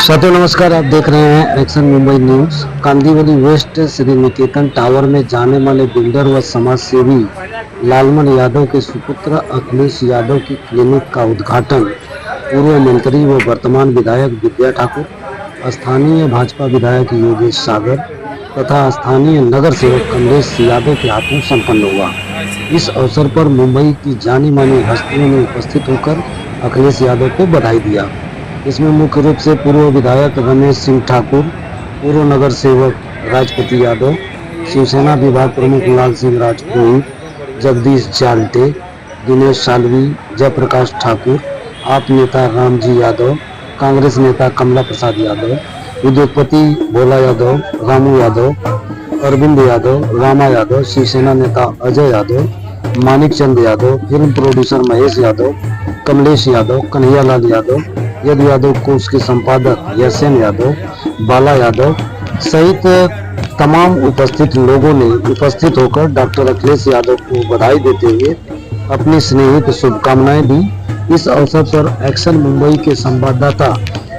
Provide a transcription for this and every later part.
साथियों नमस्कार। आप देख रहे हैं action Mumbai news. Kandivali west Shri Niketan tower में जाने माने बिल्डर व समाज सेवी लालमन यादव के सुपुत्र अखिलेश यादव की क्लिनिक का उद्घाटन पूर्व मंत्री व वर्तमान विधायक विद्या ठाकुर, स्थानीय भाजपा विधायक योगेश सागर तथा स्थानीय नगर सेवक कमलेश यादव के हाथों संपन्न हुआ। इस अवसर पर मुंबई की जानी मानी हस्तियों ने उपस्थित होकर अखिलेश यादव को बधाई दिया। इसमें मुख्य रूप से पूर्व विधायक रमेश सिंह ठाकुर, पूर्व नगर सेवक राजपति यादव, शिवसेना विभाग प्रमुख लाल सिंह राजपूत, जगदीश जाल्टे, दिनेश सालवी, जयप्रकाश ठाकुर, आप नेता रामजी यादव, कांग्रेस नेता कमला प्रसाद यादव, उद्योगपति भोला यादव, रामू यादव, अरविंद यादव, रामा यादव, शिवसेना नेता अजय यादव, मानिक चंद यादव, फिल्म प्रोड्यूसर महेश यादव, कमलेश यादव, कन्हैयालाल यादव, यद यादव कोष के संपादक यशेन यादव, बाला यादव सहित तमाम उपस्थित लोगों ने उपस्थित होकर डॉक्टर अखिलेश यादव को बधाई देते हुए अपनी स्नेहित शुभकामनाएं दी। इस अवसर पर एक्शन मुंबई के संवाददाता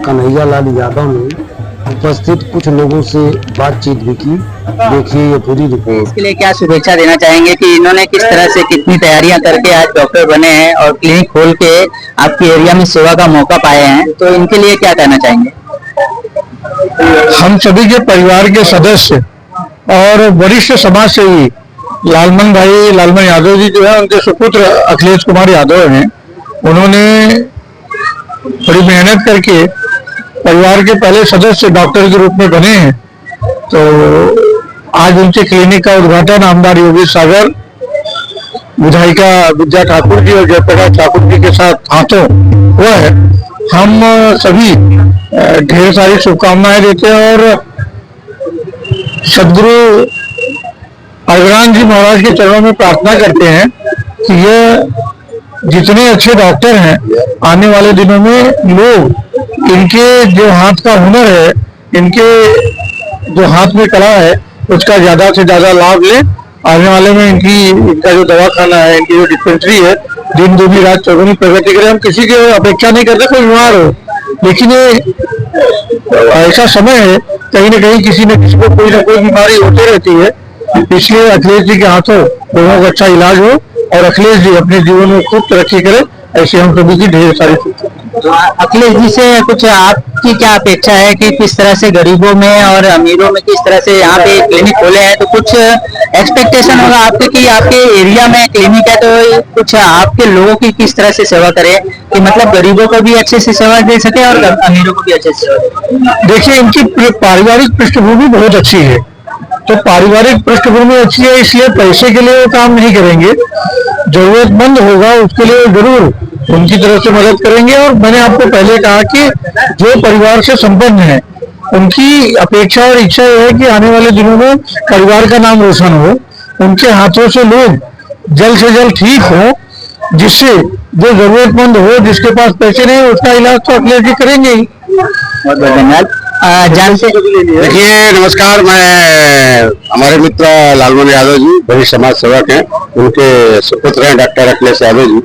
कन्हैयालाल यादव ने उपस्थित कुछ लोगों से बातचीत भी की। देखिए ये पूरी रिपोर्ट। इसके लिए क्या शुभेच्छा देना चाहेंगे कि इन्होंने किस तरह से कितनी तैयारियां करके आज डॉक्टर बने हैं और क्लिनिक खोल के आपके एरिया में सेवा का मौका पाए हैं, तो इनके लिए क्या कहना चाहेंगे? हम सभी के परिवार के सदस्य और वरिष्ठ समाज सेवी लालमन यादव जी जो है, उनके सुपुत्र अखिलेश कुमार यादव हैं। उन्होंने बड़ी मेहनत करके परिवार के पहले सदस्य डॉक्टर के रूप में बने हैं। तो आज उनके क्लिनिक का उद्घाटन आमदार योगेश सागर, विधायिका विद्या ठाकुर जी और जयप्रकाश ठाकुर जी के साथ हाथों हुआ है। हम सभी ढेर सारी शुभकामनाएं देते हैं और सदगुरु अरगरान जी महाराज के चरणों में प्रार्थना करते हैं कि ये जितने अच्छे डॉक्टर हैं, आने वाले दिनों में लोग इनके जो हाथ का हुनर है, इनके जो हाथ में कला है, उसका ज्यादा से ज्यादा लाभ लें। आने वाले में इनका जो दवाखाना है, इनकी जो डिस्पेंसरी है, दिन दुनी रात चौगुनी प्रगति करे। हम किसी की अपेक्षा नहीं करते कोई बीमार हो, लेकिन ये ऐसा समय है कहीं न कहीं किसी न किसी को कोई ना कोई बीमारी होती रहती है। इसलिए अखिलेश जी के हाथों लोगों का अच्छा इलाज हो और अखिलेश जी अपने जीवन में खूब तरक्की करें, ऐसे हम सभी की ढेर सारी। अखिलेश जी से कुछ आपकी क्या अपेक्षा है कि किस तरह से गरीबों में और अमीरों में किस तरह से यहाँ पे क्लिनिक खोले हैं, तो कुछ एक्सपेक्टेशन होगा आपके कि आपके एरिया में क्लिनिक है तो कुछ आपके लोगों की किस तरह से सेवा करें कि मतलब गरीबों को भी अच्छे से सेवा दे सके और अमीरों को भी अच्छे से सेवा दे। देखिए, इनकी पारिवारिक पृष्ठभूमि बहुत अच्छी है। तो पारिवारिक पृष्ठभूमि अच्छी है, इसलिए पैसे के लिए वो काम नहीं करेंगे। जरूरतमंद होगा उसके लिए जरूर उनकी तरफ से मदद करेंगे। और मैंने आपको पहले कहा कि जो परिवार से संपन्न है, उनकी अपेक्षा और इच्छा यह है कि आने वाले दिनों में परिवार का नाम रोशन हो, उनके हाथों से लोग जल्द से जल्द ठीक हो, जिससे जो जरूरतमंद हो, जिसके पास पैसे नहीं, उसका इलाज तो अखिलेश जी करेंगे ही। बहुत धन्यवाद। देखिए नमस्कार, मैं हमारे मित्र लालमन यादव जी बड़ी समाज सेवक हैं, उनके सुपुत्र हैं डॉक्टर अखिलेश यादव जी,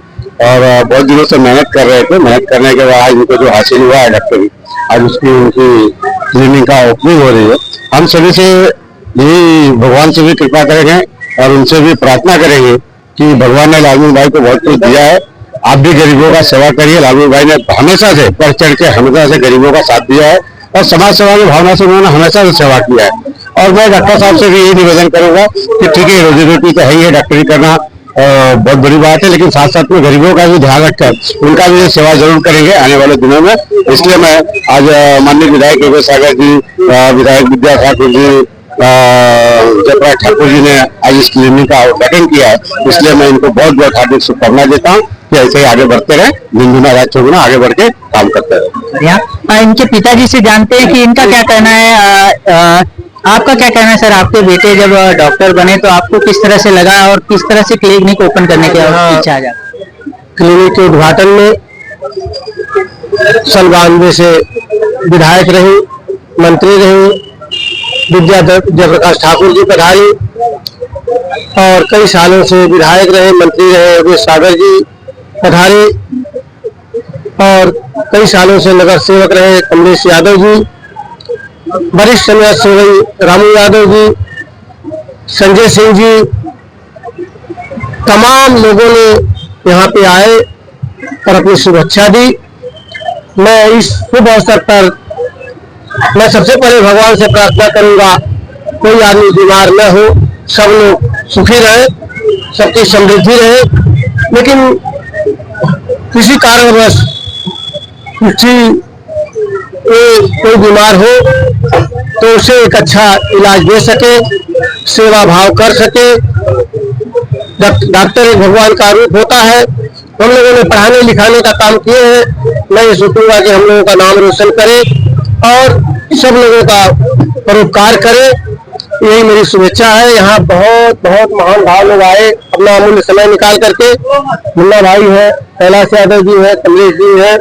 और बहुत दिनों से मेहनत कर रहे थे। मेहनत करने के बाद आज उनको जो हासिल हुआ है डॉक्टरी, आज उनकी क्लिनिक का ओपनिंग हो रही है। हम सभी से यही भगवान से भी कृपा करेंगे और उनसे भी प्रार्थना करेंगे कि भगवान ने लालमन भाई को बहुत कुछ दिया है, आप भी गरीबों का सेवा करिए। लालमन भाई ने हमेशा से बढ़ चढ़ के हमेशा से गरीबों का साथ दिया है और समाज सेवा की भावना से उन्होंने हमेशा से सेवा किया है। और मैं डॉक्टर साहब से भी यही निवेदन करूंगा कि ठीक है, रोजी रोटी तो है ही है, डॉक्टरी करना बहुत बड़ी बात है, लेकिन साथ साथ में गरीबों का भी ध्यान रखकर उनका भी सेवा जरूर करेंगे आने वाले दिनों में। इसलिए मैं आज माननीय विधायक योगेश सागर जी, विधायक विद्या ठाकुर जी, जयप्रकाश ठाकुर जी ने आज इस क्लिनिक का उद्घाटन किया है, इसलिए मैं इनको बहुत बहुत हार्दिक शुभकामनाएं देता हूँ कि ऐसे ही आगे बढ़ते रहे, दिन दुना रात चौगुना आगे बढ़ के काम करते रहे। इनके पिताजी से जानते हैं कि इनका क्या कहना है। आपका क्या कहना है सर? आपके बेटे जब डॉक्टर बने तो आपको किस तरह से लगा और किस तरह से क्लिनिक ओपन करने की इच्छा आ जाती? क्लिनिक के उद्घाटन में सन 92 से विधायक रही, मंत्री रही, जयप्रकाश ठाकुर जी पधारी और कई सालों से विधायक रहे, मंत्री रहे योगेश सागर जी पधारे। और कई सालों से नगर सेवक रहे कमलेश यादव जी, वरिष्ठ समाज सेवी रामू यादव जी, संजय सिंह जी, तमाम लोगों ने यहाँ पे आए और अपनी शुभेच्छा दी। मैं इस शुभ अवसर पर मैं सबसे पहले भगवान से प्रार्थना करूंगा कोई आदमी बीमार न हो, सब लोग सुखी रहे, सबकी समृद्धि रहे, लेकिन किसी कारणवश कोई बीमार हो तो उसे एक अच्छा इलाज दे सके, सेवा भाव कर सके। डॉक्टर एक भगवान का रूप होता है। हम लोगों ने पढ़ाने लिखाने का काम किए हैं। मैं ये सोचूंगा कि हम लोगों का नाम रोशन करे और सब लोगों का परोपकार करे, यही मेरी शुभेच्छा है। यहाँ बहुत बहुत महान भाव लोग आए, अपना अमूल्य समय निकाल करके। मुन्ना भाई है, कैलाश यादव जी है, कमलेश जी है,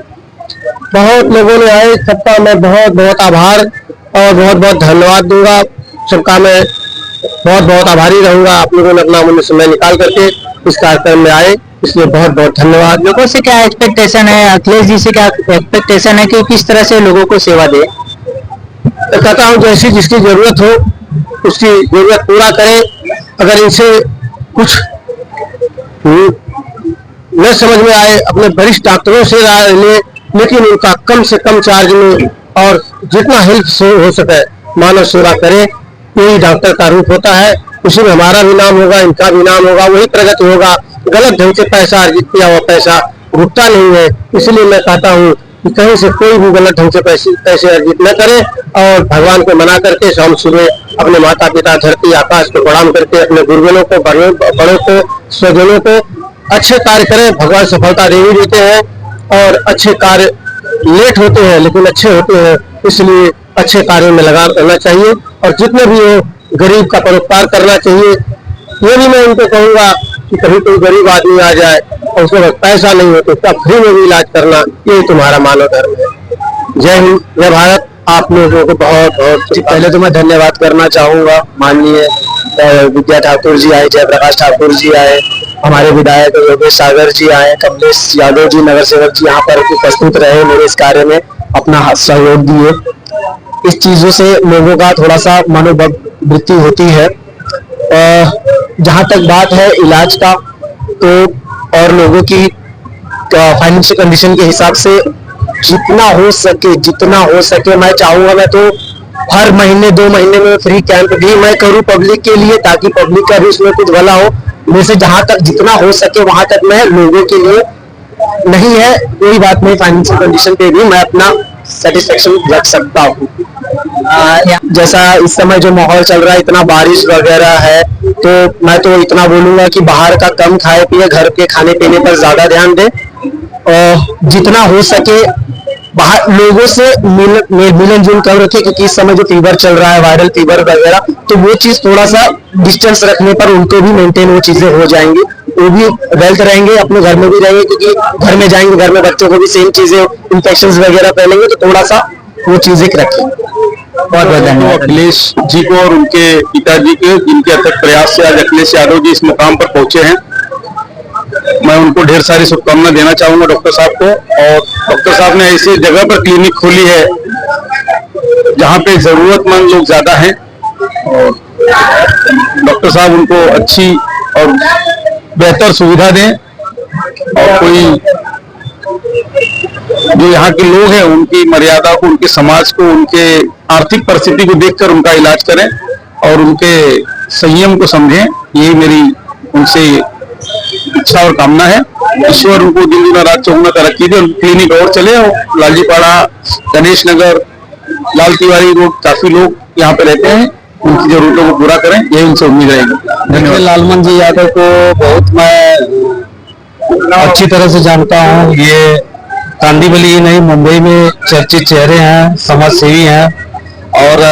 बहुत लोगों ने आए। सबका मैं बहुत बहुत आभार और बहुत बहुत धन्यवाद दूंगा। सबका मैं बहुत बहुत आभारी रहूंगा। आप लोगों ने अपना अमूल्य समय निकाल करके इस कार्यक्रम में आए, इसलिए बहुत बहुत धन्यवाद। लोगों से क्या एक्सपेक्टेशन है, अखिलेश जी से क्या एक्सपेक्टेशन है कि किस तरह से लोगों को सेवा दे? तो कहता हूँ जैसी जिसकी जरूरत हो उसकी जरूरत पूरा करें। अगर इनसे कुछ न समझ में आए, अपने वरिष्ठ डॉक्टरों से राय ले, लेकिन उनका कम से कम चार्ज में और जितना हेल्प से हो सके मानव सेवा करें। यही डॉक्टर का रूप होता है। उसी में हमारा भी नाम होगा, इनका भी नाम होगा, वही प्रगति होगा। गलत ढंग से पैसा अर्जित किया हुआ पैसा रुकता नहीं है। इसलिए मैं कहता हूँ कि कहीं से कोई भी गलत ढंग से पैसे अर्जित न करे और भगवान को मना करके शाम सुबह अपने माता पिता, धरती आकाश को प्रणाम करके अपने गुरुजनों को, बड़ों को, स्वजनों को अच्छे कार्य करें। भगवान सफलता दे ही देते हैं और अच्छे कार्य लेट होते हैं लेकिन अच्छे होते हैं, इसलिए अच्छे कार्यों में लगा रहना चाहिए और जितने भी हो गरीब का परोपकार करना चाहिए। ये भी मैं उनको कहूँगा कि कभी कोई गरीब आदमी आ जाए और उसके पास पैसा नहीं हो तो उसका फ्री में भी इलाज करना, यही तुम्हारा मानव धर्म है। जय हिंद, जय भारत। आप लोगों को बहुत बहुत पहले तो मैं धन्यवाद करना चाहूंगा। माननीय विद्या ठाकुर जी आए, जयप्रकाश ठाकुर जी आए, हमारे विधायक योगेश सागर जी आए, कमलेश यादव जी नगर सेवक जी यहाँ पर उपस्थित रहे, मेरे इस कार्य में अपना सहयोग दिए। इस चीजों से लोगों का थोड़ा सा मनोवृत्ति होती है। जहाँ तक बात है इलाज का, तो और लोगों की फाइनेंशियल कंडीशन के हिसाब से जितना हो सके मैं चाहूंगा, मैं तो हर महीने 2 महीने में फ्री कैंप भी मैं करूं पब्लिक के लिए, ताकि पब्लिक का भी उसमें कुछ भला हो। मेरे से जहां तक जितना हो सके वहां तक मैं लोगों के लिए, नहीं है कोई बात नहीं, फाइनेंशियल कंडीशन पे भी मैं अपना सेटिस्फेक्शन रख सकता हूँ। जैसा इस समय जो माहौल चल रहा है, इतना बारिश वगैरह है, तो मैं तो इतना बोलूंगा कि बाहर का कम खाए पिए, घर के खाने पीने पर ज्यादा ध्यान दें और जितना हो सके बाहर लोगों से मिलन जुल कर रखे, क्योंकि इस समय जो फीवर चल रहा है, वायरल फीवर वगैरह, तो वो चीज थोड़ा सा डिस्टेंस रखने पर उनको भी मेंटेन वो चीजें हो जाएंगी, वो भी वेल्थ रहेंगे, अपने घर में भी रहेंगे, क्योंकि घर में जाएंगे, घर में बच्चों को भी सेम चीजें इन्फेक्शन वगैरह फैलेंगे, तो थोड़ा सा वो चीजें रखें। बहुत बहुत धन्यवाद अखिलेश जी को और उनके पिताजी के, जिनके अथक प्रयास से आज अखिलेश यादव जी इस मुकाम पर पहुंचे हैं। मैं उनको ढेर सारी शुभकामनाएं देना चाहूंगा डॉक्टर साहब को। और डॉक्टर साहब ने ऐसी जगह पर क्लिनिक खोली है जहां पे जरूरतमंद लोग ज्यादा हैं और डॉक्टर साहब उनको अच्छी और बेहतर सुविधा दें और कोई जो यहाँ के लोग हैं उनकी मर्यादा को, उनके समाज को, उनके आर्थिक परिस्थिति को देखकर उनका इलाज करें और उनके संयम को समझें। यही मेरी उनसे इच्छा और कामना है। ईश्वर उनको दिन दुना रात चौगुना तरक्की दे, क्लिनिक और चले। और लालजीपाड़ा, गणेश नगर, लाल तिवारी रोड, काफी लोग यहाँ पे रहते हैं, उनकी जरूरतों को पूरा करें, यही उनसे उम्मीद रहेगी। धन्यवाद। लालमन जी यादव को बहुत मैं अच्छी तरह से जानता हूँ। ये कांदीवली ही नहीं, मुंबई में चर्चित चेहरे हैं, समाज सेवी हैं और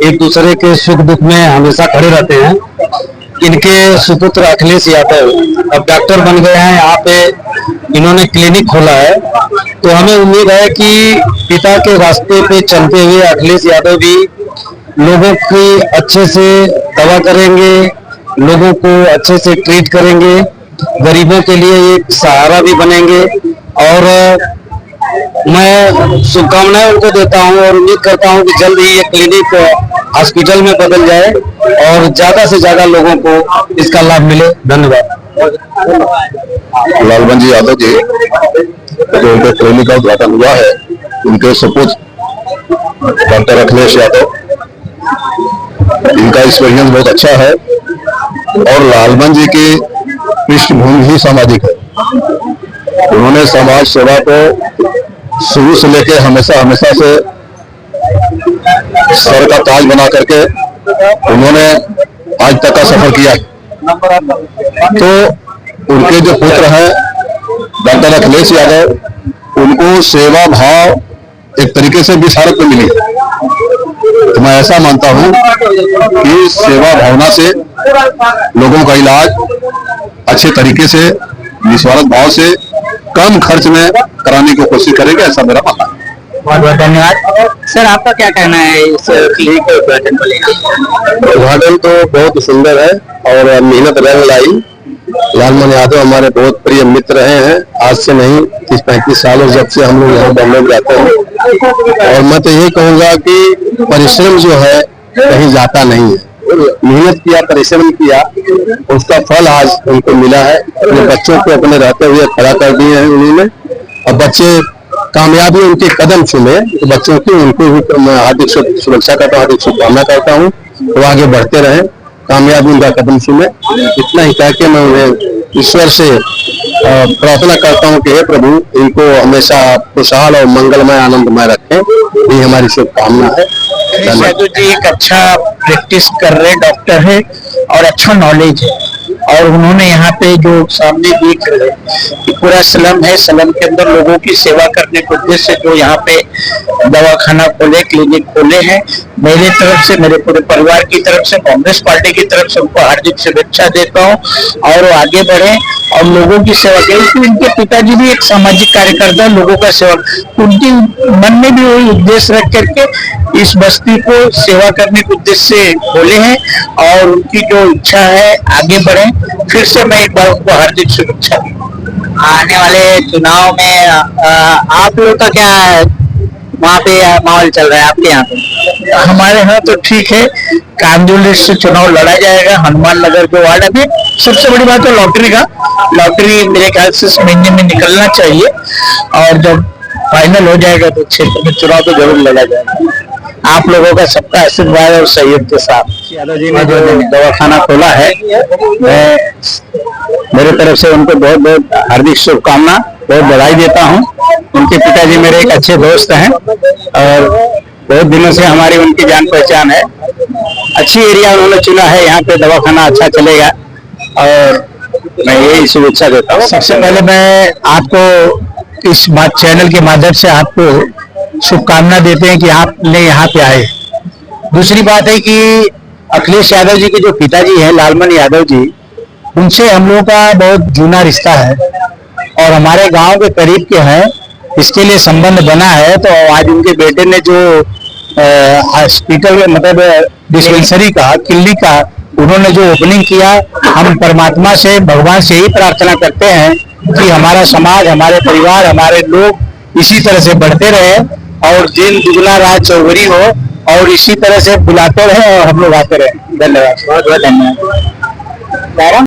एक दूसरे के सुख दुख में हमेशा खड़े रहते हैं। इनके सुपुत्र अखिलेश यादव अब डॉक्टर बन गए हैं, यहाँ पे इन्होंने क्लिनिक खोला है, तो हमें उम्मीद है कि पिता के रास्ते पे चलते हुए अखिलेश यादव भी लोगों की अच्छे से दवा करेंगे, लोगों को अच्छे से ट्रीट करेंगे, गरीबों के लिए एक सहारा भी बनेंगे और मैं शुभकामनाएं उनको देता हूं और उम्मीद करता हूं कि जल्द ही ये क्लिनिक हॉस्पिटल में बदल जाए और ज्यादा से ज्यादा लोगों को इसका लाभ मिले। धन्यवाद। लालमन जी यादव जी जो उनके क्लिनिक का उद्घाटन हुआ है, उनके सुपुत्र डॉक्टर अखिलेश यादव, इनका एक्सपीरियंस बहुत अच्छा है और लालमन जी की पृष्ठभूमि ही सामाजिक है। उन्होंने समाज सेवा को शुरू से लेकर हमेशा से सर का ताज बना करके उन्होंने आज तक का सफर किया। तो उनके जो पुत्र हैं डॉक्टर अखिलेश यादव, उनको सेवा भाव एक तरीके से विशारद में मिली। तो मैं ऐसा मानता हूं कि सेवा भावना से लोगों का इलाज अच्छे तरीके से निस्वार्थ भाव से कम खर्च में कराने की कोशिश करेंगे, ऐसा मेरा मानना है। बहुत बहुत धन्यवाद सर। आपका क्या कहना है इस क्लिनिक के उद्घाटन को लेकर? उद्घाटन तो बहुत सुंदर है और मेहनत रंग लाई। लालमन यादव हमारे बहुत प्रिय मित्र रहे हैं, आज से नहीं 30-35 साल जब से हम लोग यहाँ बम्बई जाते हैं। और मैं तो यही कहूँगा कि परिश्रम जो है कहीं जाता नहीं है। मेहनत किया, परिश्रम किया, उसका फल आज उनको मिला है। अपने बच्चों को अपने रहते हुए खड़ा कर दिए हैं उन्होंने, और बच्चे कामयाबी उनके कदम चुमे तो बच्चों की उनको भी मैं हार्दिक शुभेच्छा करता हूँ, हार्दिक शुभकामना करता हूँ। वो आगे बढ़ते रहे, कामयाबी उनका कदम चुमे। इतना ही कह के मैं उन्हें ईश्वर से प्रार्थना करता हूँ कि हे प्रभु इनको हमेशा खुशहाल और मंगलमय आनंदमय रखें, ये हमारी शुभकामना है। यादव जी एक अच्छा प्रैक्टिस कर रहे डॉक्टर है और अच्छा नॉलेज है, और उन्होंने यहाँ पे जो सामने देख रहे कि पूरा स्लम है, स्लम के अंदर लोगों की सेवा करने के उद्देश्य से जो यहाँ पे दवाखाना खोले, क्लिनिक खोले हैं। मेरी तरफ से, मेरे पूरे परिवार की तरफ से, कांग्रेस पार्टी की तरफ से उनको हार्दिक शुभेच्छा देता हूँ और वो आगे बढ़े और लोगों की सेवा करें। क्योंकि उनके पिताजी भी एक सामाजिक कार्यकर्ता, लोगों का सेवा, उनके मन में भी वही उद्देश्य रख करके इस बस्ती को सेवा करने के उद्देश्य से खोले हैं और उनकी जो इच्छा है आगे बढ़े। फिर से मैं एक बार उनको हार्दिक शुभेच्छा। आने वाले चुनाव में आप लोग का क्या वहाँ पे माहौल चल रहा है आपके यहाँ पे? हमारे यहाँ तो ठीक है, कांदुल से चुनाव लड़ा जाएगा। हनुमान नगर जो वार्ड, अभी सबसे बड़ी बात है लॉटरी का, लॉटरी मेरे ख्याल से इस महीने में निकलना चाहिए और जब फाइनल हो जाएगा तो क्षेत्र में चुनाव तो जरूर लड़ा जाएगा। आप लोगों का सबका आशीर्वाद और सहयोग के साथ यादव जी ने जो दवाखाना खोला है, मैं मेरे तरफ से उनको बहुत बहुत हार्दिक शुभकामना, बहुत बधाई देता हूँ। उनके पिताजी मेरे एक अच्छे दोस्त हैं और बहुत दिनों से हमारी उनकी जान पहचान है। अच्छी एरिया उन्होंने चुना है, यहाँ पे दवाखाना अच्छा चलेगा और मैं यही शुभेच्छा देता हूँ। सबसे पहले मैं आपको इस बात चैनल के माध्यम से आपको शुभकामना देते हैं कि आपने यहाँ पे आए। दूसरी बात है कि अखिलेश यादव जी के जो पिताजी हैं लालमन यादव जी, उनसे हम लोगों का बहुत जूना रिश्ता है और हमारे गांव के करीब के हैं, इसके लिए संबंध बना है। तो आज उनके बेटे ने जो हॉस्पिटल मतलब डिस्पेंसरी का, क्लिनिक का उन्होंने जो ओपनिंग किया, हम परमात्मा से, भगवान से ही प्रार्थना करते हैं कि हमारा समाज, हमारे परिवार, हमारे लोग इसी तरह से बढ़ते रहे और दिन दुगना रात चौगुनी हो और इसी तरह से बुलाते रहे और हम लोग आते रहे। धन्यवाद, बहुत बहुत धन्यवाद।